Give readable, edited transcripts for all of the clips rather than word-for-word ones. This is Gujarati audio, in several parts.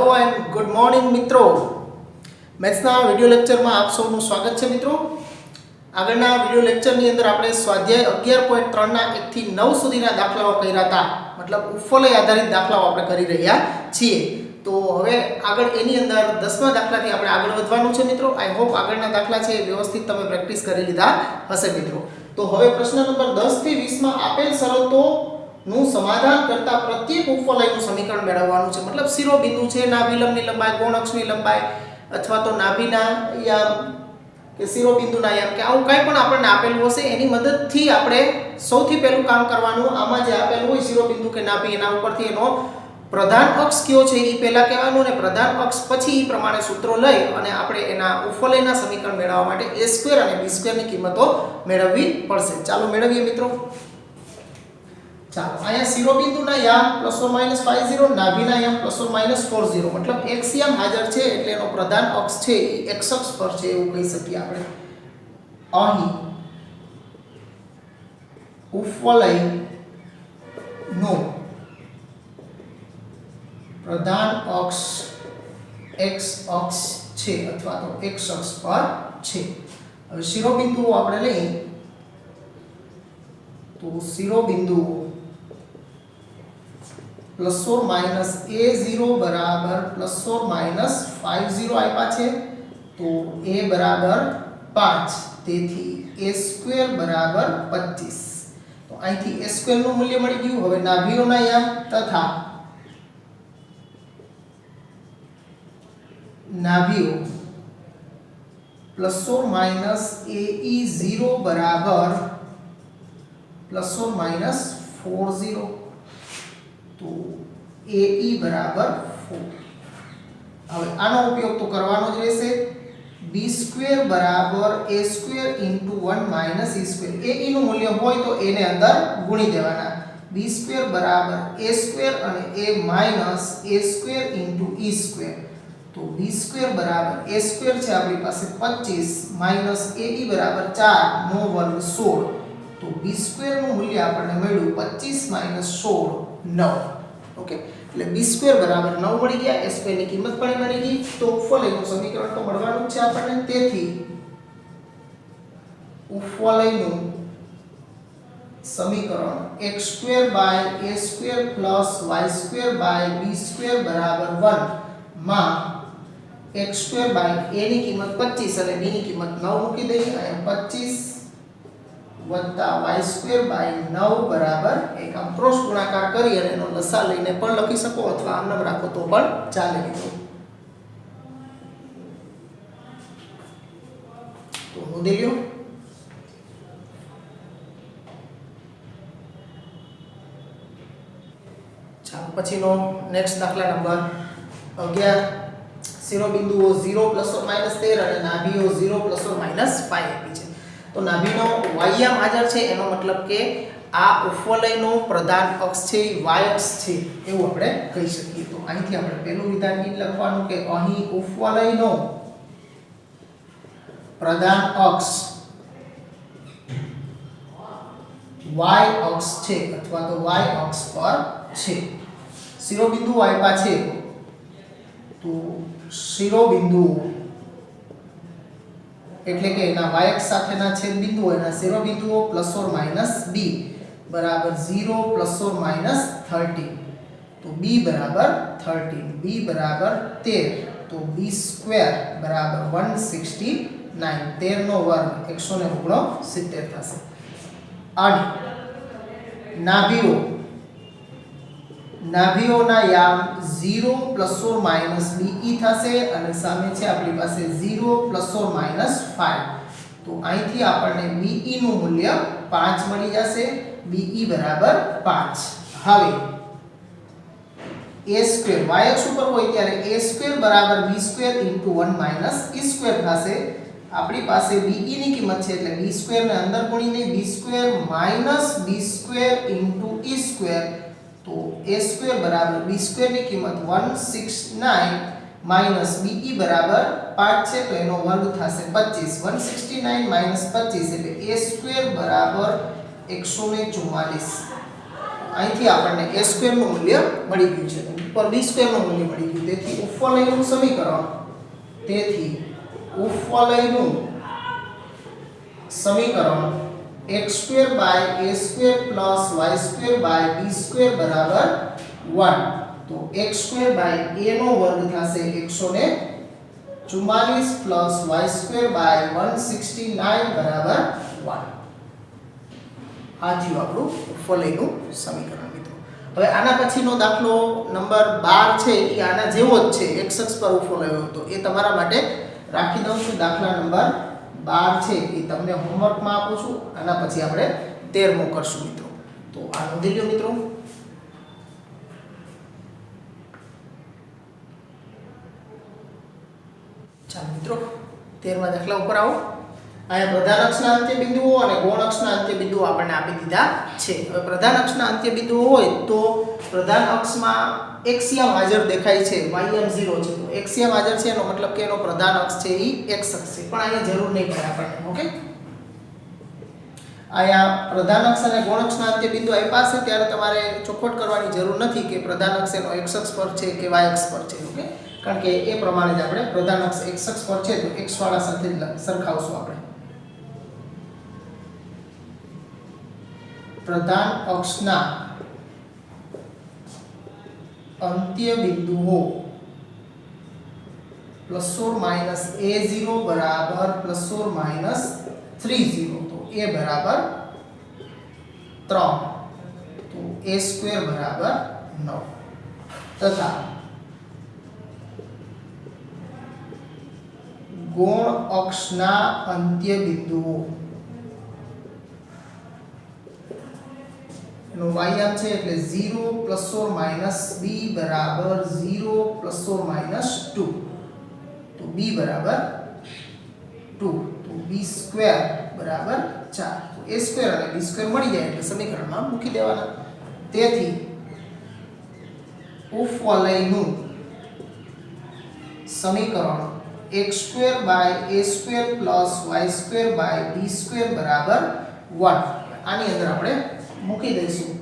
हेलो एंड गुड मॉर्निंग मित्रों। मैथ्सना विडियो लेक्चर में आप सबનું સ્વાગત છે મિત્રો। આગળના વિડિયો લેક્ચરની અંદર આપણે સ્વાધ્યાય 11.3 ના 1 થી 9 સુધીના દાખલાઓ કર્યા હતા, મતલબ ઉપવલય આધારિત દાખલાઓ આપણે કરી રહ્યા છીએ। તો હવે આગળ એની અંદર 10મા દાખલાથી આપણે આગળ વધવાનું છે મિત્રો। આઈ હોપ આગળના દાખલા છે વ્યવસ્થિત તમે પ્રેક્ટિસ કરી લીધા હશે મિત્રો। તો હવે પ્રશ્ન નંબર 10 થી 20 માં આપેલ શરતો નું સમાधान करता प्रत्येक उपवलयનું સમીકરણ મેળવવાનું છે। મતલબ શિરોબિંદુ છે, નાભિલંબની લંબાઈ, કોણઅક્ષની લંબાઈ અથવા તો નાભિના યામ કે શિરોબિંદુના યામ કે આવું કંઈ પણ આપણને આપેલું હશે એની મદદથી આપણે સૌથી પહેલું કામ કરવાનું, આમાં જે આપેલું હોય શિરોબિંદુ કે નાભી એના ઉપરથી એનો પ્રધાન અક્ષ કયો છે એ પહેલા કહેવાનું ને પ્રધાન અક્ષ પછી એ પ્રમાણે સૂત્રો લઈ અને આપણે એના ઉપવલયના સમીકરણ મેળવવા માટે a² અને b² ની કિંમતો મેળવવી પડશે। ચાલો મેળવીએ મિત્રો। ચાલો અહીંયા શિરોબિંદુના યામ ±50, નાભિના યામ ±40, મતલબ x યામ હાજર છે એટલે એનો પ્રધાન અક્ષ છે એ x અક્ષ પર છે એવું કહી શકીએ આપણે। અહીં ઉપવલયનો પ્રધાન અક્ષ x અક્ષ છે અથવા તો x અક્ષ પર છે। હવે શિરોબિંદુઓ આપણે લઈએ તો શિરોબિંદુઓ ±a0 बराबर ±50 आप्या छे तो a बराबर 5 તેથી a² बराबर 25। तो અહીંથી a² નું મૂલ્ય મળી ગયું। હવે નાભિઓના યામ તથા નાભિઓ ±ae0 बराबर ±40 तो AE बराबर 4। હવે આનો ઉપયોગ તો કરવાનો જ રહેશે। b² બરાબર a² * 1 - e²। AE નું મૂલ્ય હોય તો a ને અંદર ગુણી દેવાના। b² બરાબર a² અને a માઈનસ a² * e²। તો b² બરાબર a² છે આપણી પાસે 25 માઈનસ AE બરાબર 4 નો વર્ગ 16। તો b² નું મૂલ્ય આપણને મળ્યું 25 માઈનસ 16 9। ओके એટલે b² બરાબર 9 મળી ગયા। a² ની કિંમત પણ મળી ગઈ। તો ઉપવલયનું સમીકરણ તો મળવાનું જ છે આપણને। તેથી ઉપવલયનું સમીકરણ x² / a² + y² / b² બરાબર 1 માં x² / a ની કિંમત 25 અને b ની કિંમત 9 મૂકી દઈએ। અહીંયા 25 y² / 9 બરાબર 1। આમ ક્રોસ ગુણાકાર કરી અને એનો લસા લઈને પણ લખી શકો અથવા આમ નામ રાખો તો પણ ચાલે મિત્રો। તો નોંધી લ્યો। ચાલો પછીનો નેક્સ્ટ દાખલા નંબર 11। શિરોબિંદુઓ 0 ± 13 અને નાભિઓ 0 ± 5 આપી છે। તો નાભિનો y યામ હાજર છે એનો મતલબ કે આ ઉપવલયનો પ્રધાન અક્ષ છે એ y અક્ષ છે એવું આપણે કહી શકીએ। તો અહીંથી આપણે પહેલું વિધાન એ લખવાનું કે અહીં ઉપવલયનો પ્રધાન અક્ષ y અક્ષ છે અથવા તો y અક્ષ પર છે। શિરોબિંદુ આપ્યા છે તો શિરોબિંદુઓ એટલે કે એના y અક્ષ સાથેના છેદબિંદુઓ એના શિરોબિંદુઓ ±b બરાબર 0 ± 13। તો b બરાબર 13, b બરાબર 13 તો b² બરાબર 169। 13 નો વર્ગ 169 થશે। અને નાભિઓના યામ 0 ± be થશે અને સામે છે આપણી પાસે 0 ± 5। તો અહીંથી આપણને be નું મૂલ્ય 5 મળી જશે। be બરાબર 5। હવે a² y અક્ષ ઉપર હોય ત્યારે a² બરાબર b² * 1 - e² થશે। આપણી પાસે be ની કિંમત છે એટલે b² ને અંદર ગુણી દઈએ। b² - b² * e²। તો a² બરાબર b² ની કિંમત 169 - be બરાબર 5 છે તો એનો વર્ગ થશે 25। 169 - 25 એટલે a² બરાબર 144। અહીંથી આપણને a સ્ક્વેર નું મૂલ્ય મળી ગયું છે, ઉપર b સ્ક્વેર નું મૂલ્ય મળી ગયું. તેથી ઉપવલયનું સમીકરણ x square by a square plus y square by b square બરાબર 1. તો x સ્ક્વેર બાય a નો વર્ગ થશે 144 પ્લસ y સ્ક્વેર બાય 169 બરાબર 1. આ થયું આપણું ઉપવલયનું સમીકરણ મિત્રો. હવે આના પછીનો દાખલો નંબર 12 છે એ આના જેવો જ છે, x અક્ષ પર ઉપવલય હતો. એ તમારા માટે રાખી દઉં છું. દાખલા નંબર 12 છે એ તમને હોમવર્કમાં આપું છું. આના પછી આપણે 13મો કરશું મિત્રો. તો આ નોંધી લો મિત્રો. ચાલો મિત્રો 13મા દાખલા ઉપર આવો. અહીંયા પ્રધાન અક્ષના અંત્ય બિંદુઓ અને ગૌણ અક્ષના અંત્ય બિંદુઓ આપણને આપી દીધા છે. હવે પ્રધાન અક્ષના અંત્ય બિંદુઓ હોય તો પ્રધાન અક્ષમાં એક્સિયમ હાજર દેખાય છે, ym 0 છે. તો એક્સિયમ હાજર છે એનો મતલબ કે એનો પ્રધાન અક્ષ છે એ x અક્ષ છે, પણ અહીંયા જરૂર નહીં પડે આપણને. ઓકે, અહીંયા પ્રધાન અક્ષ અને ગૌણ અક્ષના અંત્ય બિંદુ આપ્યા છે ત્યારે તમારે ચોખવટ કરવાની જરૂર નથી કે પ્રધાન અક્ષ એનો x અક્ષ પર છે કે y અક્ષ પર છે. ઓકે, કારણ કે એ પ્રમાણે જ આપણે પ્રધાન અક્ષ x અક્ષ પર છે તો x વાળા સાથે સરખાવશું આપણે. પ્રધાન અક્ષના અંત્ય બિંદુઓ ±a0 બરાબર ±30. તો a બરાબર 3, તો a સ્ક્વેર બરાબર 9 તથા ગૌણ અક્ષના અંત્ય બિંદુઓ નો ym છે એટલે 0 ± b બરાબર 0 ± 2. તો b બરાબર 2, તો b સ્ક્વેર બરાબર 4. તો a સ્ક્વેર અને b સ્ક્વેર મળી જાય એટલે સમીકરણમાં મૂકી દેવાના. તેથી ઉપવલયનું સમીકરણ x square by a square plus y square by b square બરાબર 1. આની અંદર આપણે મૂકી દઈશું.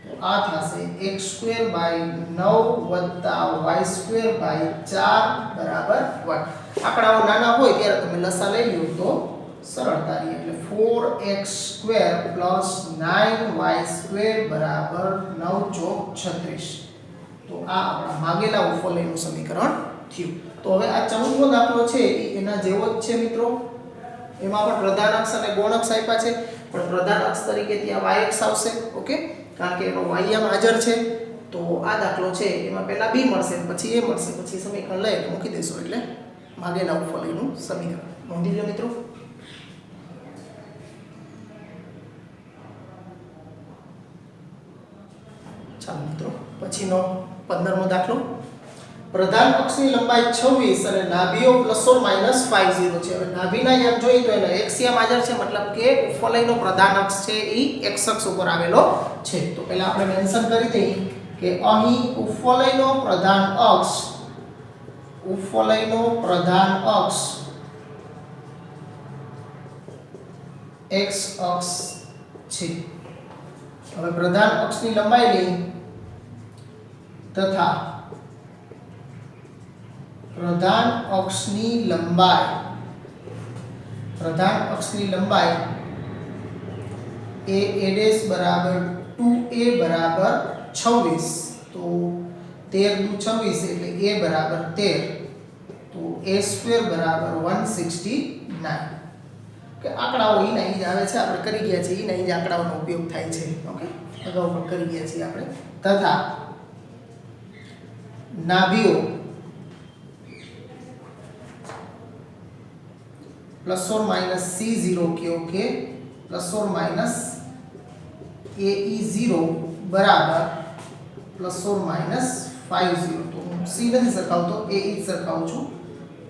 તો આ થશે x સ્ક્વેર બાય 9 વત્તા y સ્ક્વેર બાય 4 બરાબર 1. આંકડાઓ નાના હોય ત્યારે તમે લસા લઈ લો તો સરળતા રહે. એટલે 4x square plus 9y square બરાબર 9 ચોક 36. તો આ આપણા માગેલા ઉપવલયનું સમીકરણ થયું. તો હવે આ 14મો દાખલો છે એના જેવો જ છે મિત્રો. એમાં પણ પ્રધાન અક્ષ અને ગૌણ અક્ષ આપ્યા છે, પણ પ્રધાન અક્ષ તરીકે ત્યાં y અક્ષ આવશે. ઓકે, કારણ કે એનો ym હાજર છે. તો આ દાખલો છે એમાં પહેલા b મળશે પછી a મળશે, પછી સમીકરણ લઈ મૂકી દેશો એટલે માગેલા ઉપવલયનું સમીકરણ. નોંધી લો મિત્રો. ચાલો મિત્રો પછીનો 15મો દાખલો. પ્રધાન અક્ષની લંબાઈ 26 અને નાભીઓ ±50 છે. હવે નાભીના યામ જોઈએ તો એનો એક્સિયમ હાજર છે, મતલબ કે ઉપવલયનો પ્રધાન અક્ષ છે એ x અક્ષ ઉપર આવેલો છે. તો પહેલા આપણે મેન્શન કરી દઈએ કે અહીં ઉપવલયનો પ્રધાન અક્ષ x અક્ષ છે. હવે પ્રધાન અક્ષની લંબાઈ લઈ તથા પ્રધાન અક્ષની લંબાઈ a બરાબર 2a બરાબર 26. તો 13 × 26 એટલે a બરાબર 13. તો a સ્ક્વેર બરાબર 169. કે આંકડાઓ ઈના ઈ જ આવે છે, આપણે કરી ગયા છે ઈના ઈ જ આંકડાઓનો ઉપયોગ થાય છે. ઓકે, અગાઉ પણ કરી ગયા છીએ આપણે. તથા નાભીઓ ±c0 કયો કે ±ae0 બરાબર ±50. તો c નથી સરખાવતો, ae જ સરખાવું છું.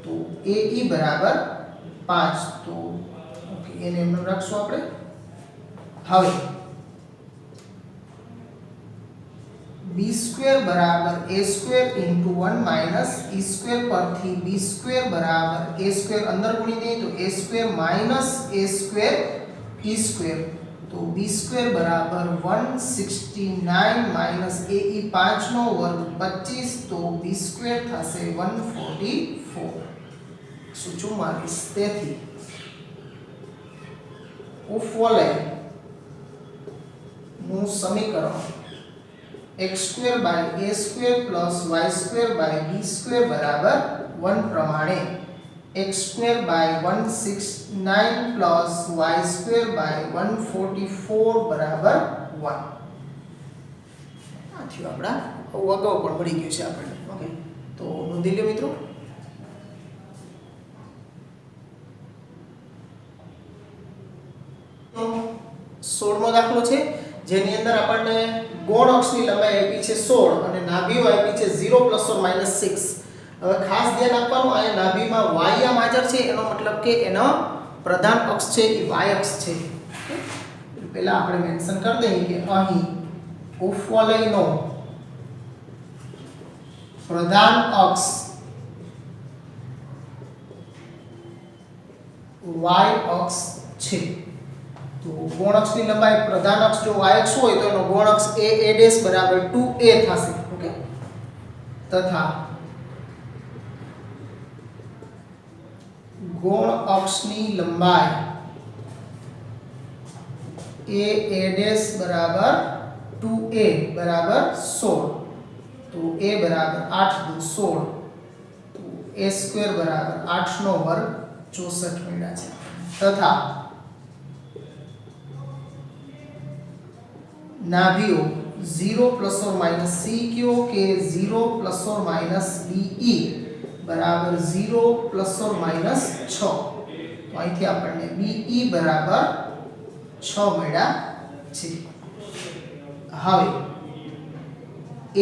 તો ae બરાબર 5. તો ઓકે, એને એમ રાખશું આપણે. હવે b સ્ક્વેર બરાબર a સ્ક્વેર * 1 - e સ્ક્વેર પરથી b સ્ક્વેર બરાબર a સ્ક્વેર અંદર ગુણી દઈએ તો a square - a square e square. તો b સ્ક્વેર બરાબર 169 માઈનસ ae 5 નો વર્ગ 25 તો b સ્ક્વેર થશે 144. તેથી ઉપવલય નું સમીકરણ x² / a² + y² / b² બરાબર 1 પ્રમાણે x² / 169 + y² / 144 બરાબર 1. આ થયું આપણા અગાઉ પણ મળી ગયું છે આપણને. ઓકે, તો નોંધી લો મિત્રો. તો 16મો દાખલો છે જેની અંદર આપણને ગૌણ અક્ષની લંબાઈ આપી છે 16 અને નાભીઓ આપી છે 0 ± 6. હવે ખાસ ધ્યાન આપવાનું આ નાભીમાં y આમ હાજર છે એનો મતલબ કે એનો પ્રધાન અક્ષ છે એ y અક્ષ છે. પહેલા આપણે મેન્શન કરી દઈએ કે અહીં ઉપવલયનો પ્રધાન અક્ષ y અક્ષ છે. તો ગૌણ અક્ષની લંબાઈ પ્રધાન અક્ષ જો y અક્ષ હોય તો એનો ગૌણ અક્ષ a બરાબર 2a થશે. ઓકે, તથા ગૌણ અક્ષની લંબાઈ a બરાબર 2a બરાબર 16. તો a બરાબર 8 × 16 તો a² બરાબર 8 નો વર્ગ 64 મળ્યા છે. તથા નાભીઓ 0 ± c કયો કે 0 ± be બરાબર 0 ± 6. તો અહીંથી આપણને be બરાબર 6 મળ્યા છે. હવે a²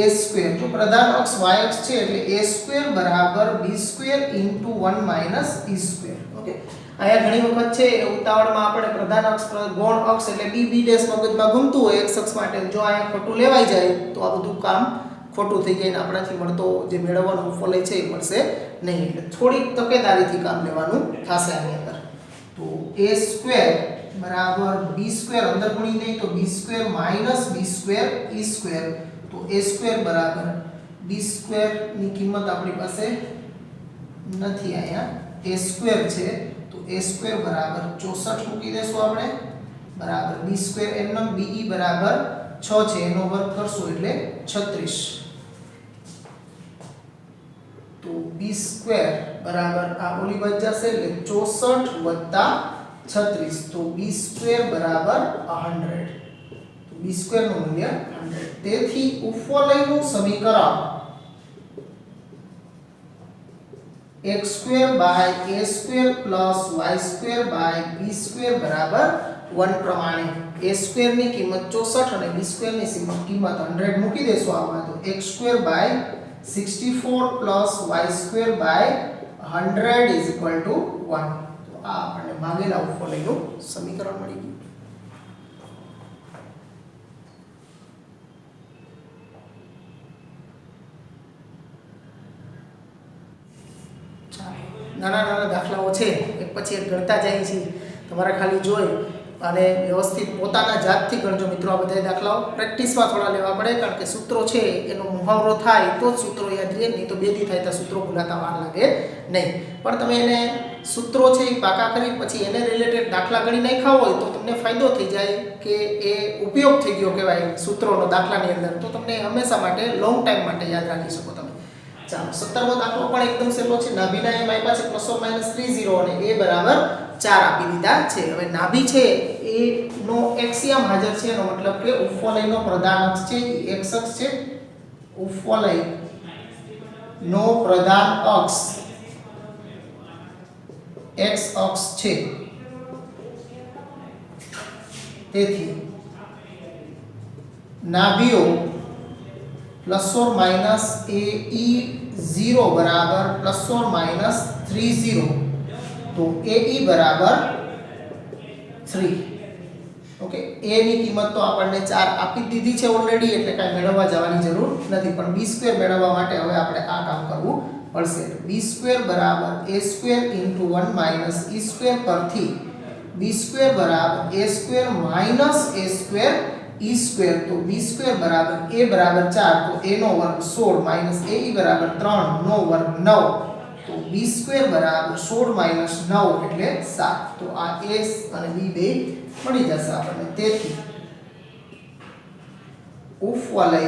તો પ્રધાન અક્ષ y અક્ષ છે એટલે a² બરાબર b² * 1 - e². ઓકે, અહીંયા ઘણી વખત છે ઉતાવળમાં આપણે પ્રધાન અક્ષ ગૌણ અક્ષ એટલે b મગજમાં ઘૂમતું હોય x અક્ષ માટે, જો અહીંયા ખોટું લેવાઈ જાય તો આ બધું કામ ખોટું થઈ જાય ને આપણાથી મળતો જે મેળવવાનો ઉપવલય છે એ મળશે નહીં. એટલે થોડીક તકેદારીથી કામ લેવાનું થશે આની અંદર. તો a² બરાબર b² અંદર ગુણી નહીં તો b² - b² e². તો a² બરાબર b² ની કિંમત આપણી પાસે નથી, અહીંયા a² છે તો a² બરાબર 64 મૂકી દેશું આપણે બરાબર b² એમનો be બરાબર 6 છે એનો વર્ગ કરશું એટલે 36. તો b² બરાબર આ ઓલી બાજુ જશે એટલે 64 + 36 તો b² બરાબર 100. તો b² નું મૂલ્ય 100. તેથી ઉપવલયનું સમીકરણ x² / a² + y² / b² બરાબર 1 પ્રમાણે a² ની કિંમત 64 અને b² ની કિંમત 100 મૂકી દેશું આમાં તો x² / 64 + y² / 100 = 1. તો આ આપણને માંગેલા ઉપવલયનું સમીકરણ મળી ગયું. નાના દાખલાઓ છે એક પછી એક ગણતા જાય છે. તમારે ખાલી જોઈ અને વ્યવસ્થિત પોતાના જાતથી ગણજો મિત્રો. આ બધા દાખલાઓ પ્રેક્ટિસમાં થોડા લેવા પડે કારણ કે સૂત્રો છે એનો મુહાવરો થાય તો જ સૂત્રો યાદ રહે, નહીં તો બેદી થાય તો સૂત્રો ભૂલાતા વાર લાગે નહીં. પણ તમે એને સૂત્રો છે એ પાકા કરી પછી એને રિલેટેડ દાખલા ગણી નાખ્યા હોય તો તમને ફાયદો થઈ જાય કે એ ઉપયોગ થઈ ગયો કહેવાય સૂત્રોનો દાખલાની અંદર, તો તમને હંમેશા માટે લોંગ ટાઈમ માટે યાદ રાખી શકો તમે. ચાલો 17મો દાખલો પણ એકદમ સહેલો છે. નાભીના એમ આપ્યા છે ±30 અને a બરાબર 4 આપી દીધા છે. હવે નાભી છે એ નો એક્સિયમ હાજર છે એનો મતલબ કે ઉપવલયનો પ્રધાન અક્ષ છે એ x અક્ષ છે. ઉપવલય નો પ્રધાન અક્ષ x અક્ષ છે. તેથી નાભીઓ ±ae0 બરાબર ±30 તો ae બરાબર 3. ઓકે, a ની કિંમત તો આપણને 4 આપી દીધી છે ઓલરેડી એટલે કાંઈ મેળવવા જવાની જરૂર નથી, પણ b² મેળવવા માટે હવે આપણે આ કામ કરવું પડશે. b² બરાબર a² * 1 - e² પરથી b स्क्वायर बराबर a square minus a square e square. तो b स्क्वायर बराबर a बराबर 4 तो a નો વર્ગ 16 માઈનસ a e બરાબર 3 નો વર્ગ 9 તો b સ્ક્વાयर બરાબર 16 માઈનસ 9 એટલે 7। તો આ a અને b બે મળી જશે આપણને। તેથી ઉપવલય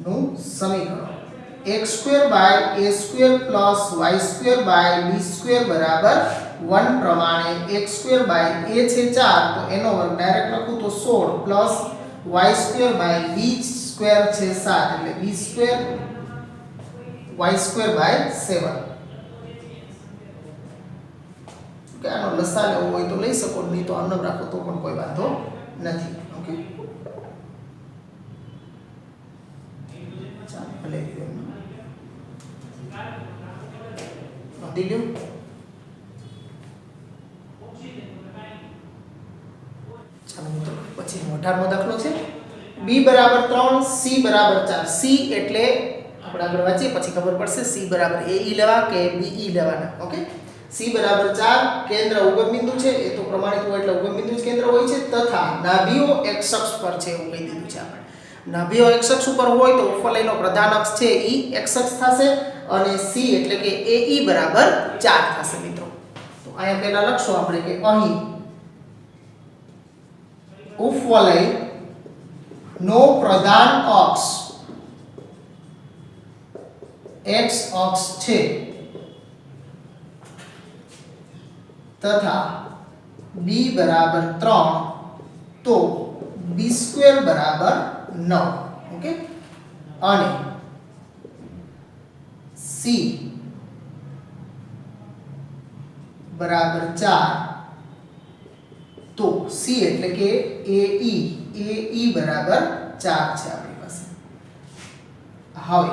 નું સમીકરણ x square by a square plus y square by b square બરાબર 1 પ્રમાણે x સ્ક્વેર બાય a છે 4 તો એનો વર્ગ ડાયરેક્ટ લખું તો 16 plus y square by b square છે 7 એટલે b square y square by 7 કે આનો લસા લેવો હોય તો લઈ શકો, નહીં તો આમ રાખો તો પણ કોઈ વાંધો નથી। ઓકે ચાલો ભલે નોંધી લ્યો। ચાલો મિત્રો પછી 18મો દાખલો છે b બરાબર 3 c બરાબર 4। c એટલે આપણે આગળ વાંચીએ પછી ખબર પડશે c બરાબર a e લેવા કે b e લેવાના। ઓકે c બરાબર 4 કેન્દ્ર ઉગમ બિંદુ છે, એ તો પ્રમાણિત હોય એટલે ઉગમ બિંદુ જ કેન્દ્ર હોય છે, તથા નાભીઓ x અક્ષ પર છે એવું કહી દીધું છે આપણે। નાભીઓ x અક્ષ ઉપર હોય તો ઉપવલયનો પ્રધાન અક્ષ છે એ x અક્ષ થશે અને c એટલે કે AE બરાબર 4 થશે મિત્રો। તો અહીંયા પહેલા લખશું આપણે કે અહીં ઉપવલય નો પ્રધાન અક્ષ x અક્ષ છે તથા b બરાબર 3 તો b સ્ક્વેર બરાબર 9। ઓકે અને c બરાબર 4 તો c એટલે કે AE બરાબર 4 છે આપણી પાસે। હવે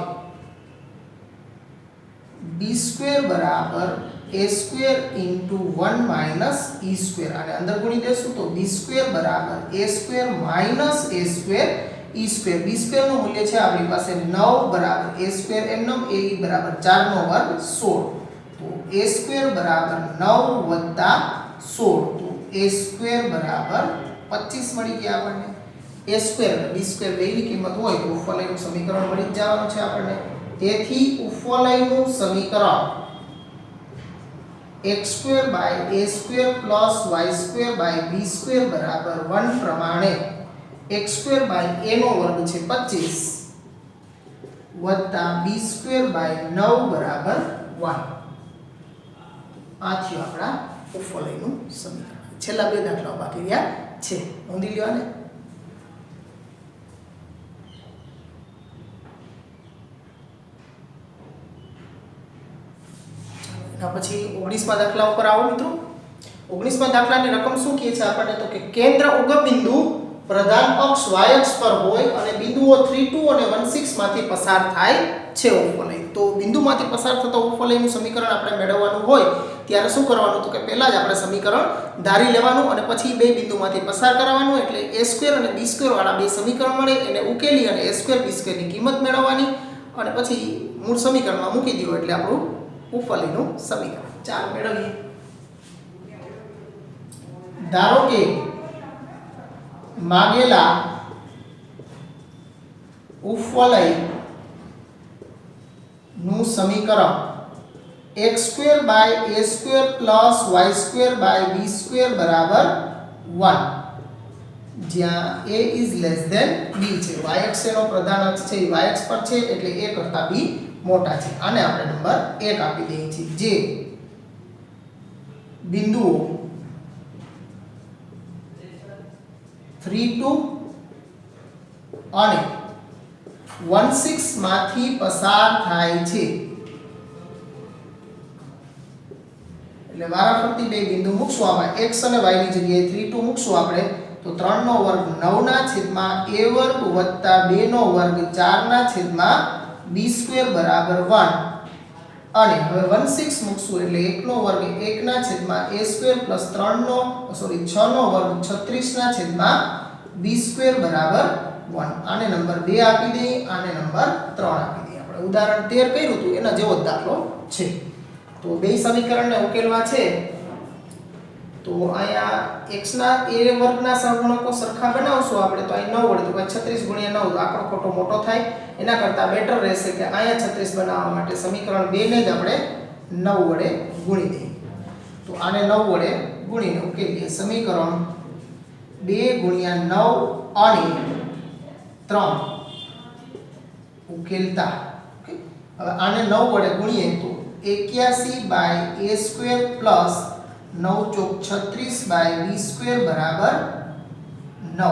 b સ્ક્વેર બરાબર a square into 1 minus e square અને અંદર ગુણી દેશું તો b સ્ક્વેર બરાબર a square minus a square e square. b square નું મૂલ્ય છે આપણી પાસે 9 બરાબર a સ્ક્વેર એમનમ a e બરાબર 4 નો વર્ગ 16 તો a સ્ક્વેર બરાબર 9 વત્તા 16 તો a સ્ક્વેર બરાબર 25 મળી ગયા આપણને। a સ્ક્વેર અને b સ્ક્વેર બેની કિંમત હોય તો ઉપવલયનું સમીકરણ મળી જ જવાનું છે આપણને। તેથી ઉપવલયનું સમીકરણ x square by a square plus y square by b square બરાબર 1 પ્રમાણે x સ્ક્વેર બાય a નો વર્ગ છે 25 વત્તા b સ્ક્વેર બાય 9 બરાબર 1। આ થયું આપણા ઉપવલયનું સમીકરણ। છેલ્લા બે દાખલાઓ બાકી રહ્યા છે, નોંધી લ્યો ને। એના પછી 19મા દાખલા ઉપર આવો મિત્રો। 19મા દાખલાની રકમ શું કહે છે આપણને તો કે કેન્દ્ર ઉગમ બિંદુ પ્રધાન અક્ષ y અક્ષ પર હોય અને બિંદુઓ 3 2 અને 1 6 માંથી પસાર થાય છે ઉપવલય। તો બિંદુમાંથી પસાર થતા ઉપવલયનું સમીકરણ આપણે મેળવવાનું હોય ત્યારે શું કરવાનું તો કે પહેલા જ આપણે સમીકરણ ધારી લેવાનું અને પછી બે બિંદુમાંથી પસાર કરવાનું એટલે a² અને b² વાળા બે સમીકરણ મળે એને ઉકેલી અને a² b² ની કિંમત મેળવવાની અને પછી મૂળ સમીકરણમાં મૂકી દો એટલે આપણું ઉપવલયનું સમીકરણ। ચાલો મેળવીએ। ધારો કે માગેલા ઉપવલય નું સમીકરણ x² by a² plus y² by b² બરાબર 1 જ્યાં a is less than b છે। y અક્ષ એનો પ્રધાન અક્ષ છે, y અક્ષ પર છે એટલે a કરતા b મોટા છે। આને આપણે નંબર 1 આપી દઈએ છીએ। જે બિંદુઓ 3 2 અને 1 6 માંથી પસાર થાય છે એટલે વારાફરતી બે બિંદુ મૂકશું આમાં x અને y ની જગ્યાએ 3 2 મૂકશું આપણે તો 3 નો વર્ગ 9 ના છેદમાં a વર્ગ વત્તા 2 નો વર્ગ 4 ના છેદમાં b² બરાબર 1 અને હવે 1 6 મૂકશું એટલે 1 નો વર્ગ 1 ના છેદમાં a² પ્લસ 6 નો વર્ગ 36 ના છેદમાં b² બરાબર 1। આને નંબર 2 આપી દઈએ, આને નંબર 3 આપી દઈએ। આપણે ઉદાહરણ 13 કર્યું હતું એના જેવો જ દાખલો છે। તો બે સમીકરણને ઉકેલવા છે તો અહીંયા x ના a વર્ગના સહગુણકો સરખા બનાવશું આપણે તો અહીં 9 વડે તો 36 ગુણ્યા 9 આંકડો ખોટો મોટો થાય એના કરતાં બેટર રહેશે કે અહીંયા 36 બનાવવા માટે સમીકરણ 2 ને જ આપણે 9 વડે ગુણી દઈએ તો આને 9 વડે ગુણીને ઉકેલીએ સમીકરણ 2 ગુણ્યા 9 અને 3 ઉકેલતા ઓકે હવે આને 9 વડે ગુણીએ તો 81 બાય a સ્ક્વેર પ્લસ 9 ચોક 36 બાય b સ્ક્વેર બરાબર 9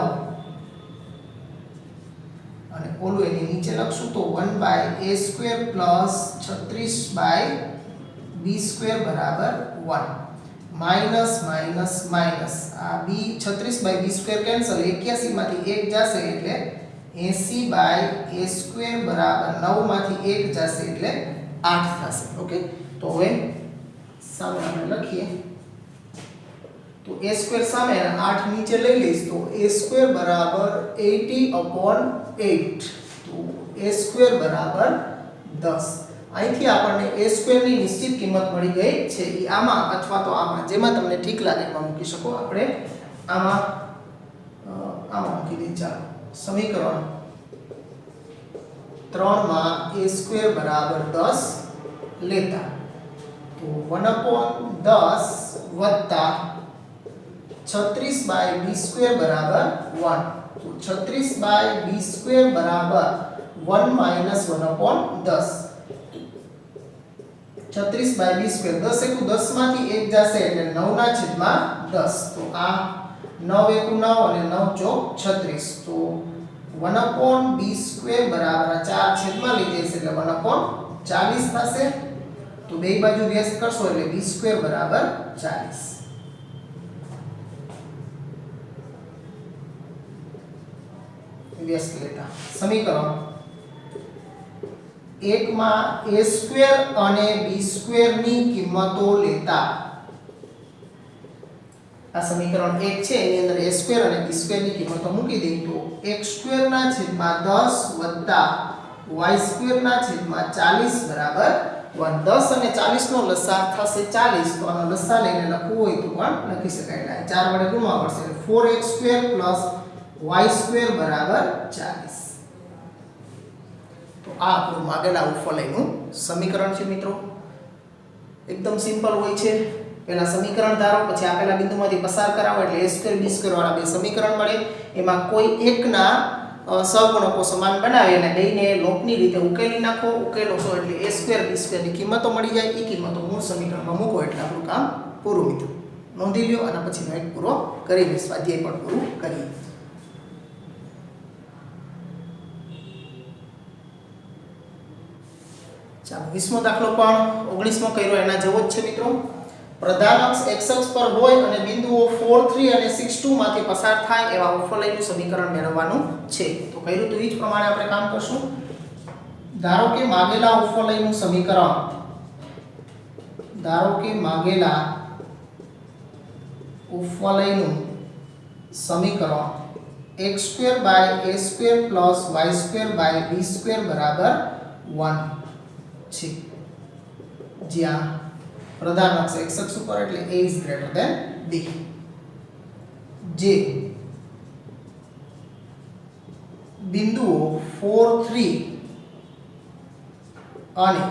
અને ઓલું એની નીચે લખશું તો 1 by a square plus 36 by b square બરાબર 1 માઈનસ માઈનસ માઈનસ આ b 36 by b square cancel 81 માંથી 1 જશે એટલે 80 બાય a સ્ક્વેર બરાબર 9 માંથી 1 જશે એટલે 8 થશે ઓકે તો હવે સામે આપણે લખીએ તો a સ્ક્વેર સામે 8 નીચે લઈ લઈશ તો a સ્ક્વેર બરાબર 80/8 તો a સ્ક્વેર બરાબર 10 અહીંથી આપણને a સ્ક્વેર ની નિશ્ચિત કિંમત મળી ગઈ છે એ આમાં અથવા તો આમાં જેમાં તમને ઠીક લાગે એમાં મૂકી શકો આપણે આમાં મૂકી દઈએ ચાલો સમીકરણ 3 માં a સ્ક્વેર બરાબર 10 લેતા તો 1/10 વત્તા 36 બાય b સ્ક્વેર બરાબર 1 તો 36 બાય b સ્ક્વેર બરાબર 1 માઈનસ 1/10 36 બાય b સ્ક્વેર 10 એકુ 10 માંથી 1 જશે એટલે 9 ના છેદમાં 10 તો આ 9 એકુ 9 અને 9 ચોક 36 તો 1/b સ્ક્વેર બરાબર 4 છેદમાં લઈ જઈશ એટલે 1/40 થશે તો બે બાજુ વ્યસ્ત કરશો એટલે b સ્ક્વેર બરાબર 40 વ્યસ્ત લેતા સમીકરણ 1 માં a સ્ક્વેર અને b સ્ક્વેર ની કિંમતો લેતા આ સમીકરણ 1 છે એની અંદર a સ્ક્વેર અને b સ્ક્વેર ની કિંમતો મૂકી દઈએ તો x સ્ક્વેર ના છેદમાં 10 વત્તા y સ્ક્વેર ના છેદમાં 40 બરાબર 1 10 અને 40 નો લસા થશે 40 તો આનો લસા લઈને લખવું હોય તો પણ લખી શકાય એટલે 4 વડે ગુણવા પડશે એટલે 4x સ્ક્વેર y સ્ક્વેર બરાબર 40 તો આ આપણું માગેલા ઉપફલયનું સમીકરણ છે મિત્રો એકદમ સિમ્પલ હોય છે પહેલા સમીકરણ ધારો પછી આપેલા બિંદુમાંથી પસાર કરાવો એટલે a સ્ક્વેર b સ્ક્વેર વાળા બે સમીકરણ મળે એમાં કોઈ એકના સહગુણકો સમાન બનાવી અને બેયને લોપની રીતે ઉકેલી નાખો ઉકેલો છો એટલે a સ્ક્વેર b સ્ક્વેર ની કિંમતો મળી જાય એ કિંમતો મૂળ સમીકરણમાં મૂકો એટલે આપણું કામ પૂરું મિત્રો નોંધી લ્યો અને પછીનો એક પૂરો કરીને સ્વાધ્યાય પણ પૂરું કરીએ ચાલો 20મો દાખલો પણ 19મો કર્યો એના જેવો જ છે મિત્રો પ્રધાન અક્ષ x અક્ષ પર હોય અને બિંદુઓ 4 3 અને 6 2 માંથી પસાર થાય એવા ઉપફલયનું સમીકરણ મેળવવાનું છે તો કર્યું તો એ જ પ્રમાણે આપણે કામ કરશું ધારો કે માગેલા ઉપફલયનું સમીકરણ x² by a² plus y² by b² બરાબર 1 છે જ્યાં પ્રધાન અક્ષ x અક્ષ ઉપર એટલે a is greater than b જે બિંદુઓ 4 3 અને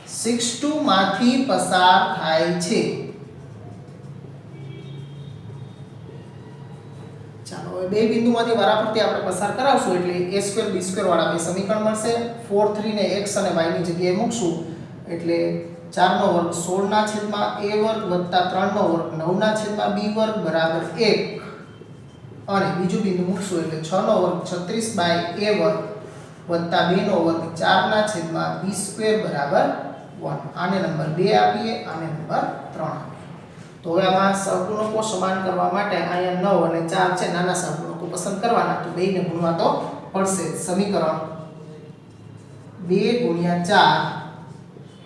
6 2 માંથી પસાર થાય છે ચાલો હવે બે બિંદુમાંથી વારાફરતી આપણે પસાર કરાવશું એટલે a² b² વાળા બે સમીકરણ મળશે 4 3 ને x અને y ની જગ્યાએ મૂકશું એટલે 4 નો વર્ગ 16 ના છેદમાં a વર્ગ વત્તા 3 નો વર્ગ 9 ના છેદમાં b વર્ગ બરાબર 1 અને બીજું બિંદુ મૂકશું એટલે 6 નો વર્ગ 36 બાય a વર્ગ વત્તા 2 નો વર્ગ 4 ના છેદમાં b² બરાબર 1 આને નંબર 2 આપીએ આને નંબર 3 આપીએ તો હવે આમાં સહગુણકો સમાન કરવા માટે અહીંયા 9 અને 4 છે નાના સહગુણકો પસંદ કરવાના તો બેયને ગુણવા તો પડશે સમીકરણ 2 ગુણ્યા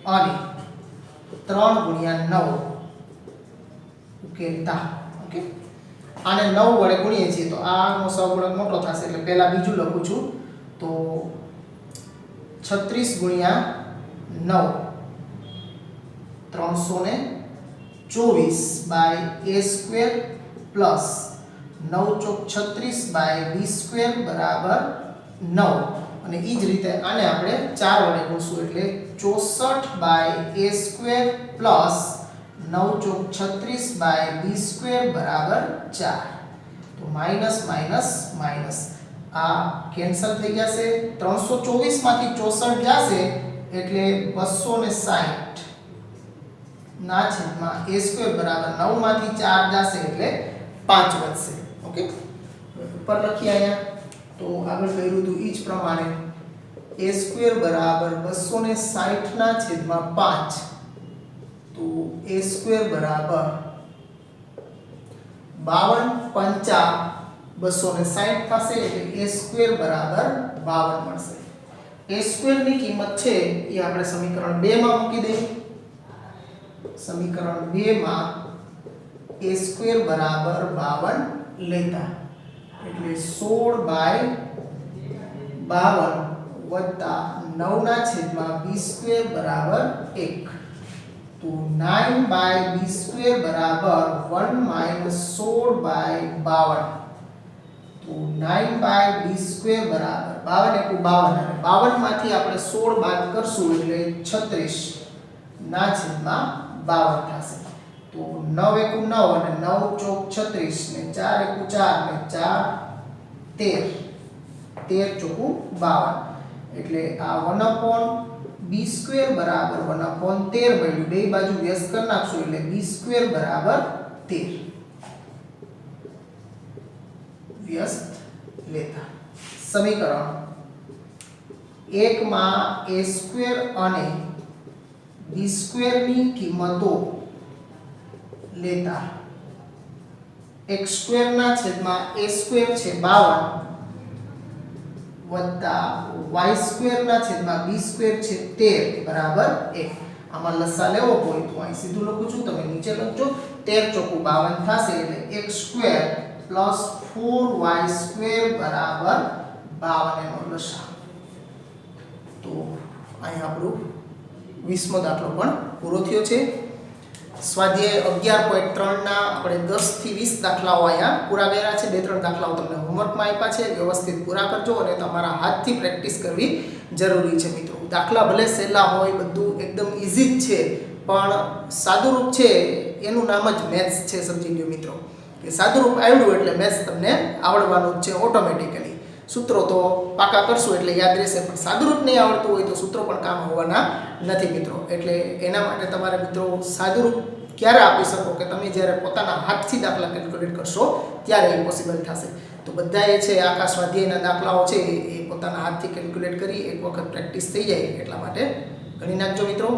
4 અને 3 ગુણ્યા 9 ઉકેલતા ઓકે આને 9 વડે ગુણીએ છીએ તો આનો સહગુણક મોટો થશે એટલે પહેલા બીજું લખું છું તો 36 ગુણ્યા 9 360 24 બાય a સ્ક્વેર પ્લસ 9 ચોક 36 બાય b સ્ક્વેર બરાબર 9 અને એ જ રીતે આને આપણે 4 વડે ગુણશું એટલે 64 બાય a સ્ક્વેર પ્લસ 9 ચોક 36 બાય b સ્ક્વેર બરાબર 4 તો માઈનસ માઈનસ માઈનસ આ કેન્સલ થઈ જશે 324 માંથી 64 જશે એટલે 260 ના છેદમાં a સ્ક્વેર બરાબર 9 માંથી 4 જશે એટલે 5 વધશે ઓકે ઉપર લખીએ અહીંયા તો આગળ કર્યું હતું ઈ જ પ્રમાણે a સ્ક્વેર બરાબર 260 ના છેદમાં 5 તો a સ્ક્વેર બરાબર 52 પંચા 260 થશે એટલે a સ્ક્વેર બરાબર 52 મળશે a સ્ક્વેર ની કિંમત છે એ આપણે સમીકરણ 2 માં મૂકી દઈએ સમીકરણ 2 માં a સ્ક્વેર બરાબર 52 લેતા એટલે 16 બાય 52 વત્તા 9 ના છેદમાં b સ્ક્વેર બરાબર 1 તો 9 બાય b સ્ક્વેર બરાબર 1 માઈનસ 16 બાય 52 તો 9 બાય b સ્ક્વેર બરાબર 52 52 અને 52 માંથી આપણે 16 બાદ કરશું એટલે 36 ના છેદમાં 52 થશે તો 9 એકુ 9 અને 9 ચોક 36 ને 4 એકુ 4 ને 4 13 13 ચોકુ 52 એટલે આ 1 upon b સ્ક્વેર બરાબર 1 upon 13 મળ્યું બે બાજુ વ્યસ્ત કરી નાખશું એટલે b સ્ક્વેર બરાબર 13 વ્યસ્ત લેતા સમીકરણ 1 માં a સ્ક્વેર અને b સ્ક્વેર ની કિંમતો લેતા x સ્ક્વેર ના છેદમાં a સ્ક્વેર છે 52 વત્તા y સ્ક્વેર ના છેદમાં b સ્ક્વેર છે 13 બરાબર 1 આમાં લસા લેવો હોય તો અહીં સીધું લખું છું તમે નીચે લખજો 13 ચોકુ 52 થશે એટલે x square plus 4y square બરાબર 52 નો લસા તો અહીં આપણું 20મો દાખલો પણ પૂરો થયો છે સ્વાધ્યાય 11.3 ના આપણે 10 થી 20 દાખલાઓ અહીંયા પૂરા કર્યા છે બે ત્રણ દાખલાઓ તમને હોમવર્કમાં આપ્યા છે વ્યવસ્થિત પૂરા કરજો અને તમારા હાથથી પ્રેક્ટિસ કરવી જરૂરી છે મિત્રો દાખલા ભલે સહેલા હોય બધું એકદમ ઈઝી જ છે પણ સાદુરૂપ છે એનું નામ જ મેથ્સ છે સમજી લ્યો મિત્રો કે સાદુરૂપ આવડ્યું એટલે મેથ્સ તમને આવડવાનું જ છે ઓટોમેટિકલી સૂત્રો તો પાકા કરશું એટલે યાદ રહેશે પણ સાદુરૂપ નહીં આવડતું હોય તો સૂત્રો પણ કામ હોવાના નથી મિત્રો એટલે એના માટે તમારે મિત્રો સાદુરૂપ ક્યારે આપી શકો કે તમે જ્યારે પોતાના હાથથી દાખલા કેલ્ક્યુલેટ કરશો ત્યારે એ પોસિબલ થશે તો બધાએ છે આખા સ્વાધ્યાયના દાખલાઓ છે એ પોતાના હાથથી કેલ્ક્યુલેટ કરી એક વખત પ્રેક્ટિસ થઈ જાય એટલા માટે ગણી નાખજો મિત્રો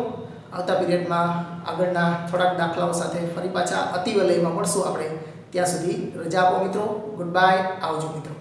આવતા પીરિયડમાં આગળના થોડાક દાખલાઓ સાથે ફરી પાછા અતિવલયમાં મળશું આપણે ત્યાં સુધી રજા આપો મિત્રો ગુડ બાય આવજો મિત્રો